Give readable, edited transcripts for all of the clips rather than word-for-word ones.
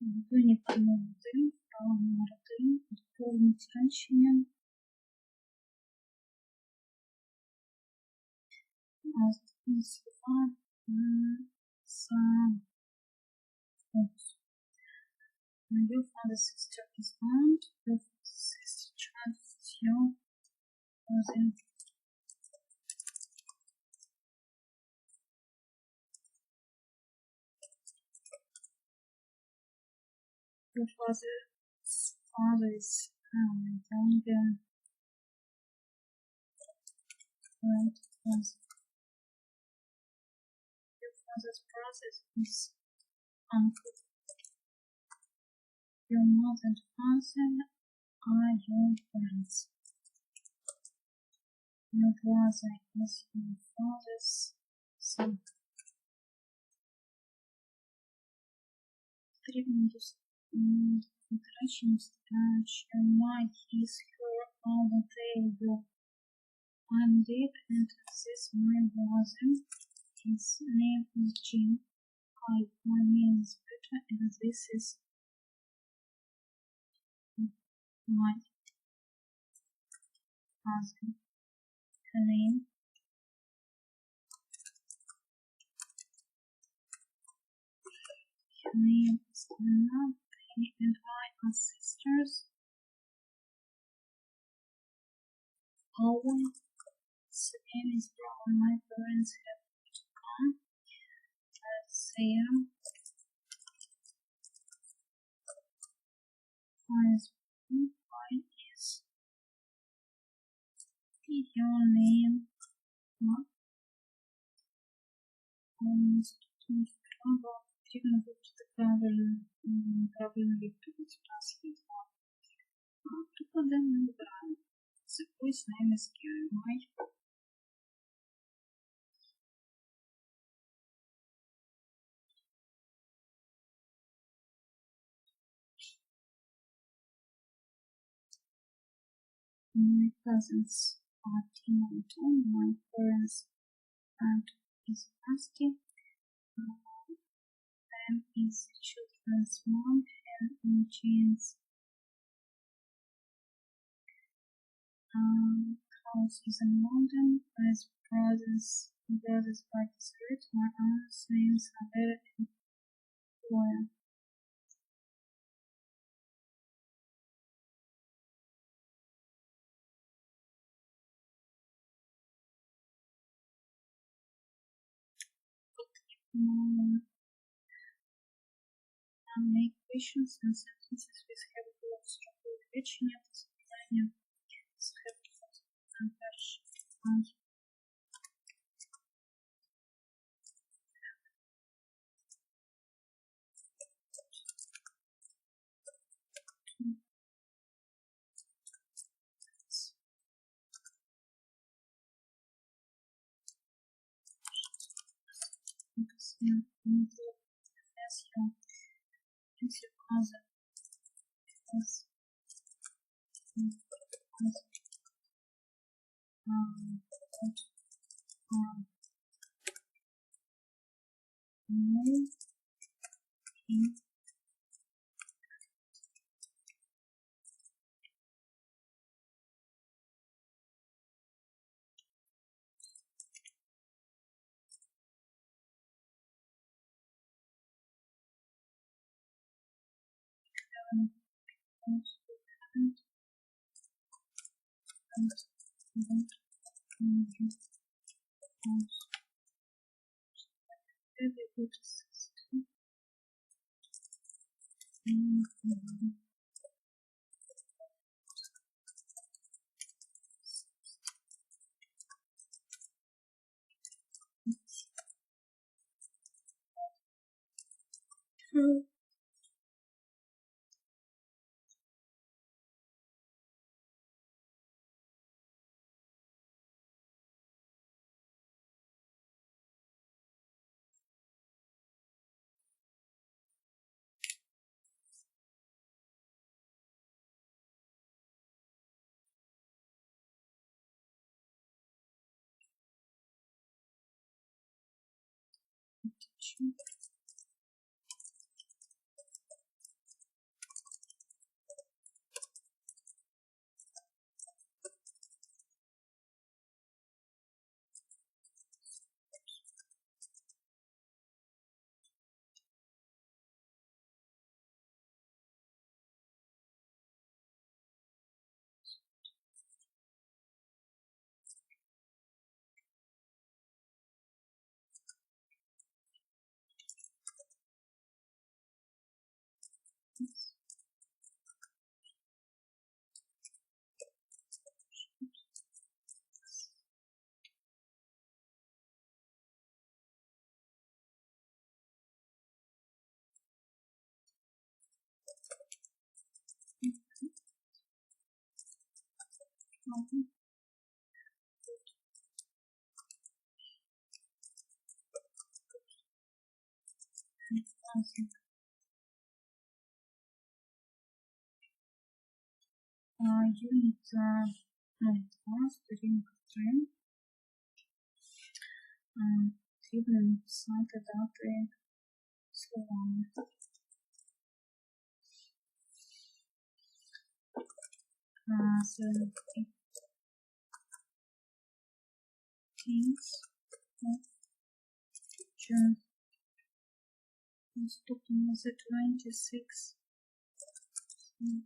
Виник номер 1, вправо номер 1, доповнить речення. Наступні слова Your father's sister is bound. Your sister child is your cousin. Your father's father is younger. Right cousin. Your father's brother is uncle. Your mother and father are your parents. Your brother is your father's son. Потрібно речення, що my, his, her, our, they, your. I'm Dave and this my brother. His name is Jim. Hi, my name is Peter and this is my husband. Her name. Her name is Anna. Penny and I are sisters. Owen. Sam is brother. My parents have come. Sam. Mine is your name. What? Потрібно вивчити правильну відповідь. У нас є два. Прикладемо, ми вибираємо. The boy's name is Jeremiah. My cousins are Tim and Tom. My parents aunt is Rusty. Sam is the children's mom and James. House is in London. My brother's wife is Ruth. My aunt's names are Vera and Gloria. Make questions and sentences with helpful of structured речення та запитання з helpful and перші. Unit advanced ring train. Hidden site data Slovan. So it things June Stockton was at 26. And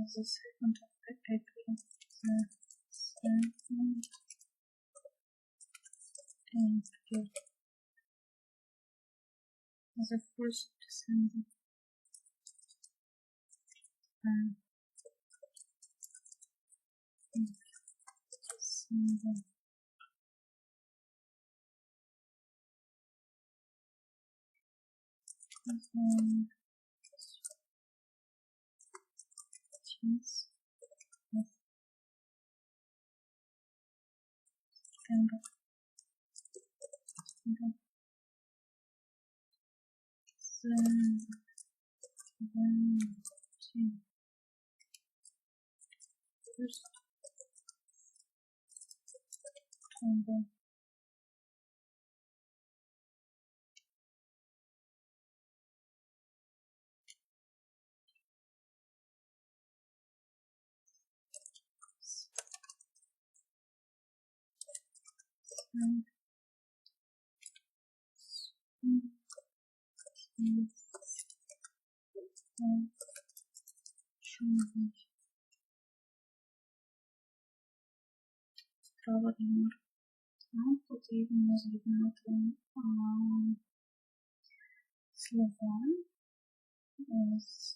the second of April, the second April, the first December, December. Проводим потрібно з'єднати слова з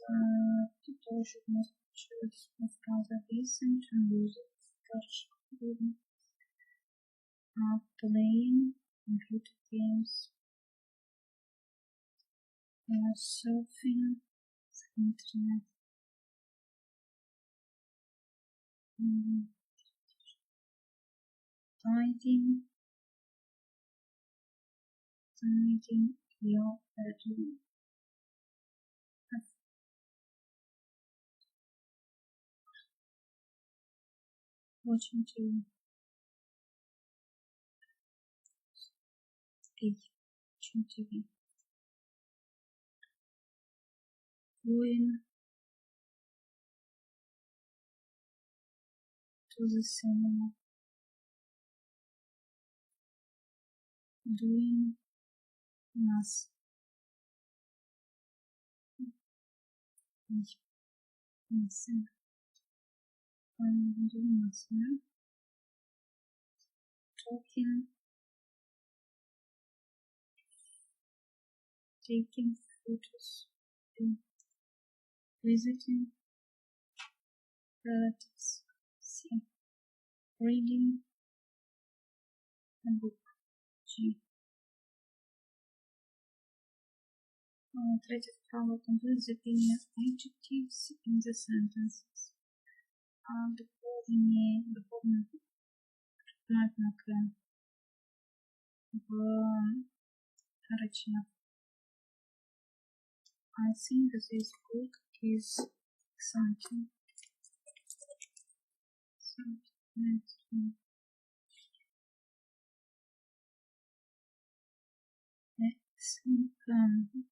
того, щоб у нас почалась фраза listen to music. Перша буде playing computer games, surfing the internet, tidying your bedroom, watching TV, watching TV, going to the cinema, doing nothing. Doing nothing. Talking, taking photos, visiting relatives, reading a book. Третья вправа. Complete the opinion adjectives in the sentences. Дополнение предметника в речениях. I think this book is exciting. I think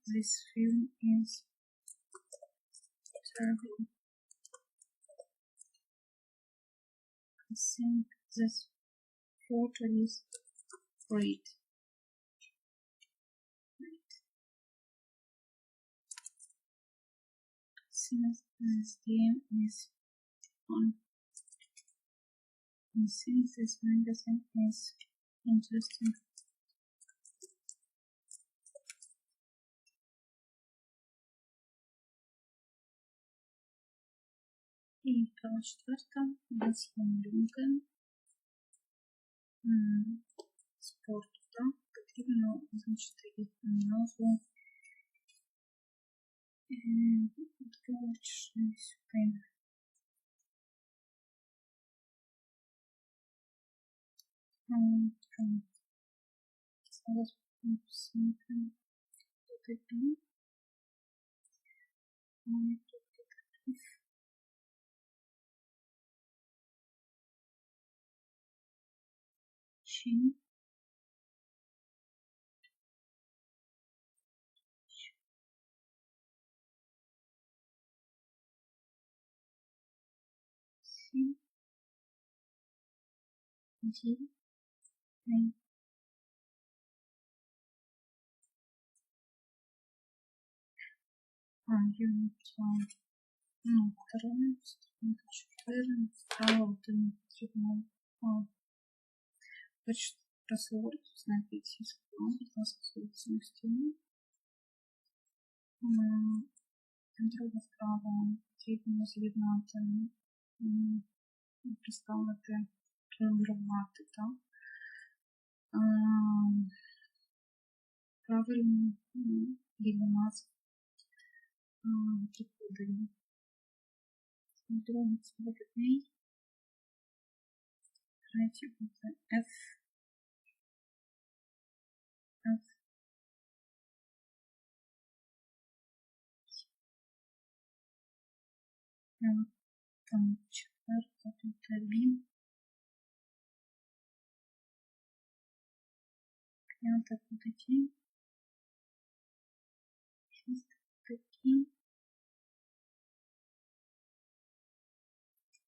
this film is terrible. I think this photo is great. Since this game is And since this magazine is interesting, і про четверта у нас є малюнки спорту, так? Потрібно визначити їхню назву. Відкриваючи сюди. Зараз написати тобі. Чим? Сім. Дім. Ей. Я написала. 13, 14, стало 1 потрібно. Хочу просворити, знайдіть ці справи, будь ласка, свої самостійно. Друга справа потрібно з'єднати, представити, програмувати, так? Правильно біля нас підходимо. Друге це буде A, третє буде F, там четверта, тут B, п'ята буде T, шоста буде K,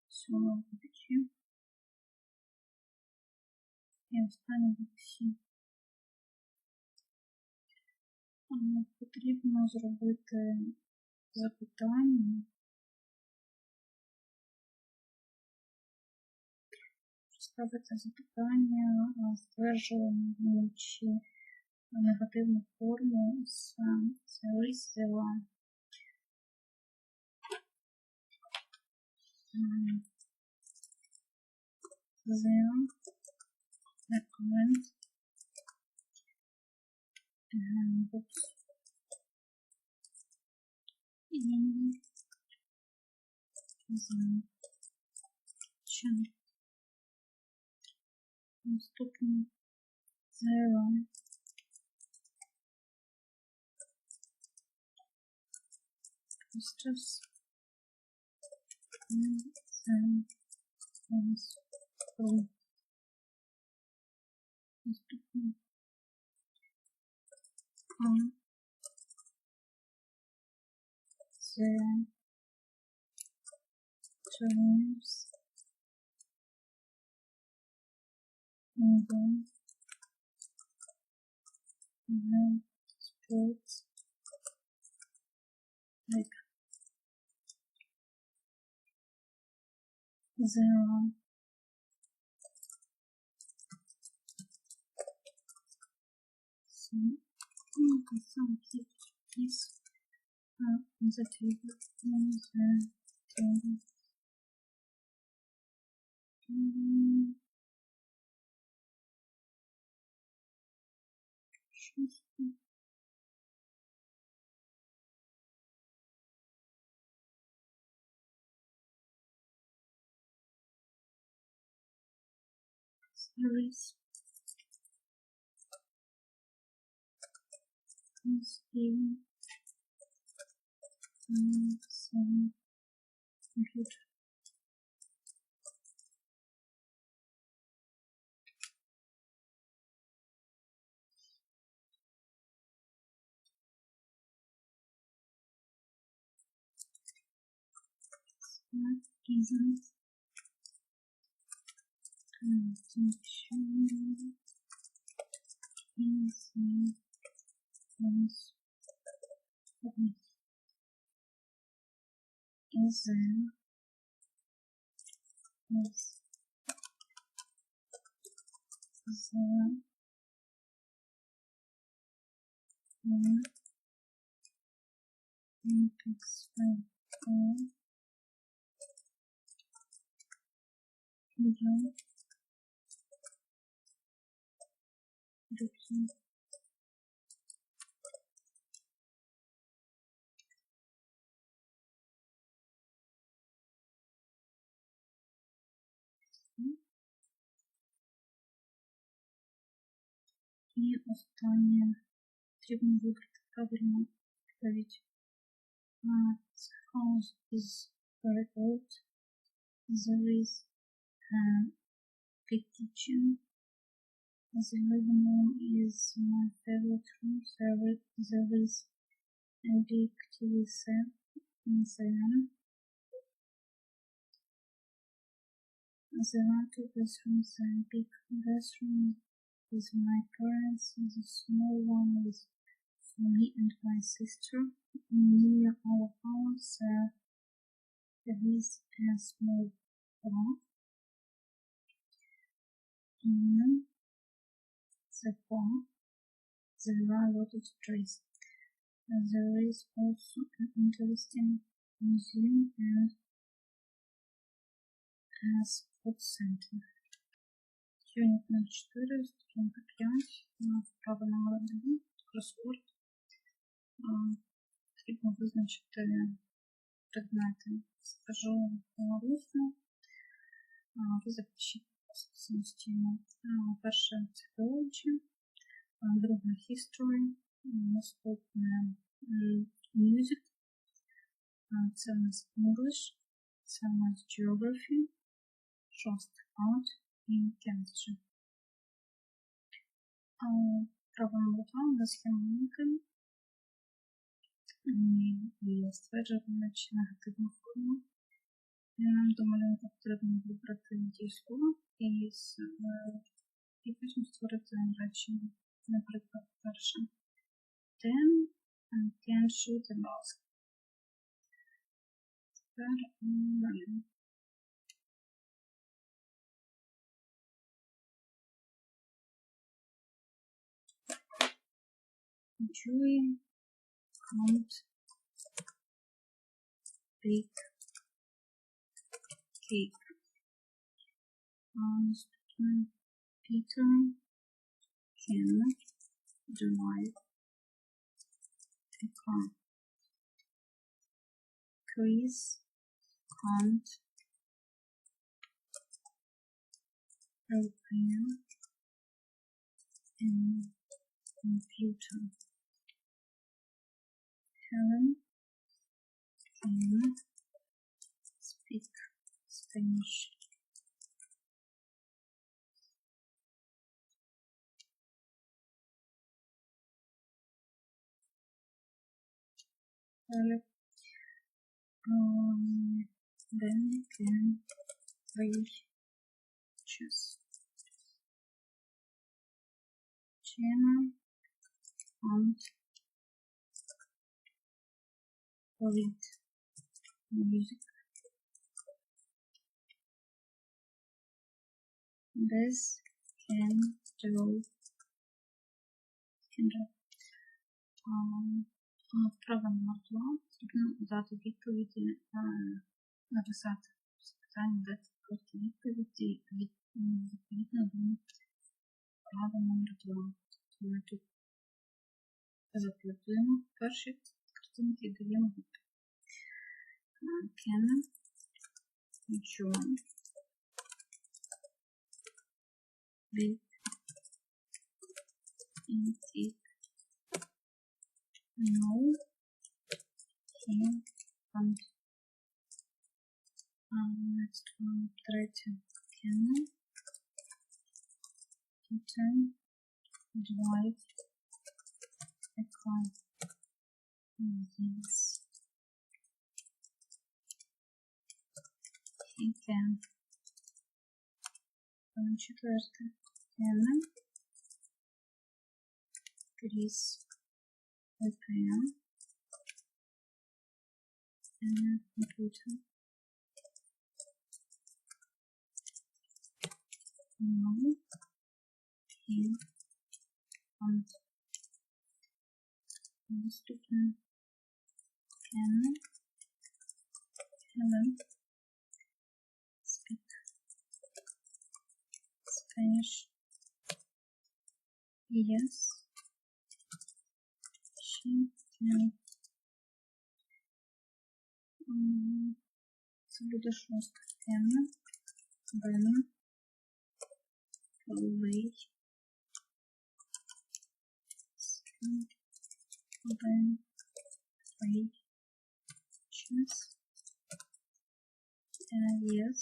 сьома буде Q, і остання буде C. Потрібно зробити запитання, ставити запитання, стверджуючи негативну форму з розділа the recommend books in the channel. Наступний 0. Just наступний the terms in the sports like the some keys on the table on the table. Series game some computer. What isn't consumption is is и останнє потрібно вибрати правильну відповідь. The house is very old. There is a big kitchen. The living room is my favorite room. There is a big TV set in the room. There are two bedrooms, a big bedroom with my parents, and a small one with me and my sister. Near our house there is a small park. In the park there are a lot of trees. There is also an interesting museum and a sports center. Сьогодні на 4, сторінка 5, вправа номер 2, кросворд. Потрібно визначити предмети. Скажу усно, ви запишіть самостійно. Перше – це biology, друге – history, наступне – music, це у нас English, це у нас geography, шосте – art і chemistry. Права нова на схемі і ствердження чи негативну форму. До малюнка потрібно вибрати дієслово і потім створити речення. Наприклад, перше. Then can shoot a mask. Тепер малюнок. Julie can't bake cake. Peter can drive a car. Chris can't repair a computer. Helen can speak Spanish. Then can play chess. Jenna can't read music. This can draw. Вправа номер 2. Потрібно дати відповіді, написати запитання, дати просто відповіді відповідно до вправи номер 2. Ми тут запитуємо перші картинки і даємо відповідь. Can John bake and eat? No, he can't. Next one, третє. Can drive a car? Yes, he can. Четверте. Can Chris repair a computer? now here and the student can speak Spanish. Yes, she can. Це буде шоста тема. When play chess. Yes,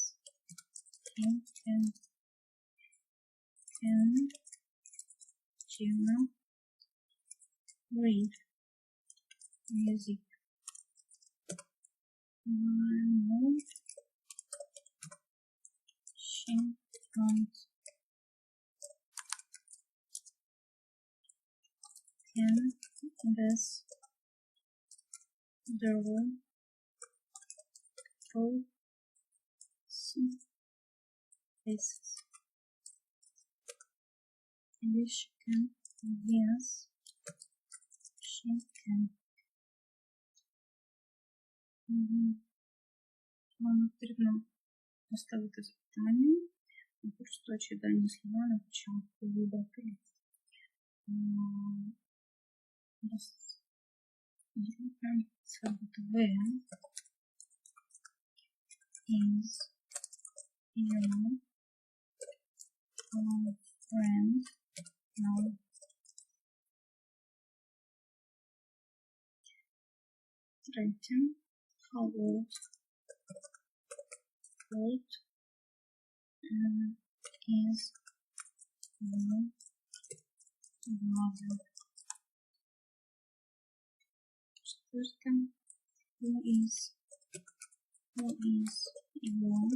he can read music. No, she can't. Can this the room for some places? Yes, she can. Yes, she can. Вам потрібно поставити запитання, використовуючи дані слова на початку вибрати. Це буде when is your friend now? Третє. How old is your mother? Четверте. Who is your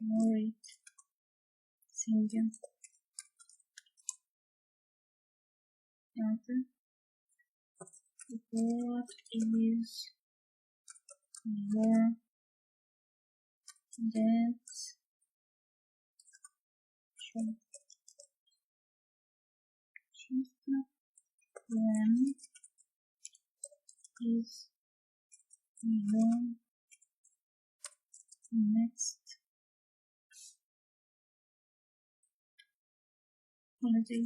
favorite singer? Пятое. What is your dad's job? When is your next holiday?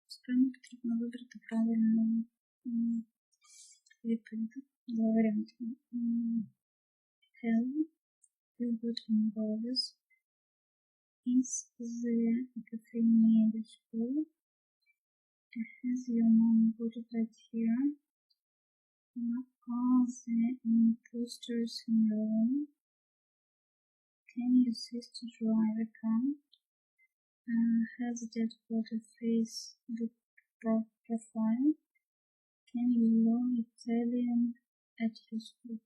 Спочатку потрібно вибрати правильну відповідь. Два варіанти. Have you got involved? Is there a cafe near the school? Has your mom got a bed here? Are there any posters in your room? Can your sister drive a car? Has dad got a Facebook profile? Can you learn Italian at your school?